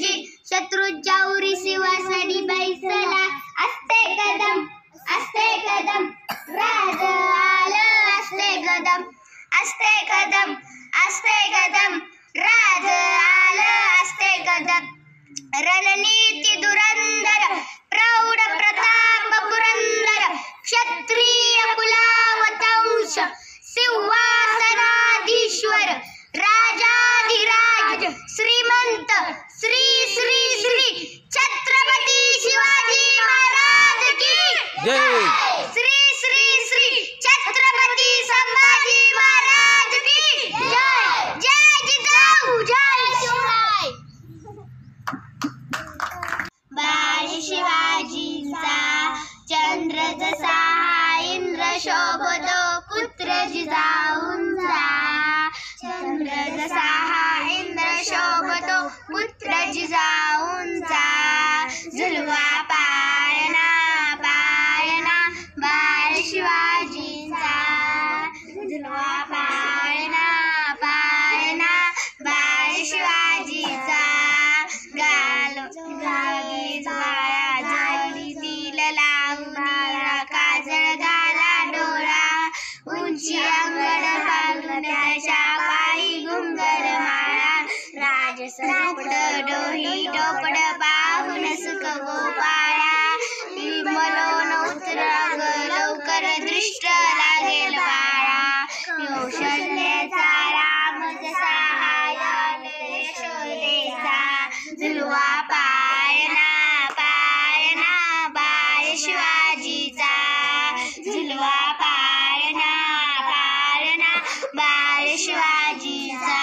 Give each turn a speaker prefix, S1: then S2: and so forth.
S1: जी शत्रूच्या उरीसी वासडी बैसला असते कदम राज आलं असते कदम राज आलं असते कदम रणनीती दुरंदर प्रौढ प्रताप पुरंदर क्षत्रिय कुलावतंश सिंहासनाधीश्वर राजाधिराज श्रीमंत श्री श्री श्री छत्रपती शिवाजी महाराज की जय। श्री श्री श्री छत्रपती संभाजी महाराज की जय। जय जिजाऊ जय शिवराय। बाळ शिवाजींचा चंद्र जसा इंद्र शोभतो पुत्र जिजाऊंचा चंद्र जसा इंद्र शोभतो पुत्र जिजाऊंचा झुलवा पाळणा बाळ शिवाजींचा झुलवा पाळणा बाळ शिवाजीचा गाली लावून काजळ घाला डोळा उंची अंगण बांधून त्याच्या पायी घुंगर माळा राजसरपट डोही डोपड पाहून सुख गोपाळा विमलोन उतरग लवकर दृष्ट लागेल बाळा कौशल्याचा राम जसा यशोदेचा झुलवा पाळणा बाळ शिवाजीचा झुलवा पाळणा बाळ शिवाजीचा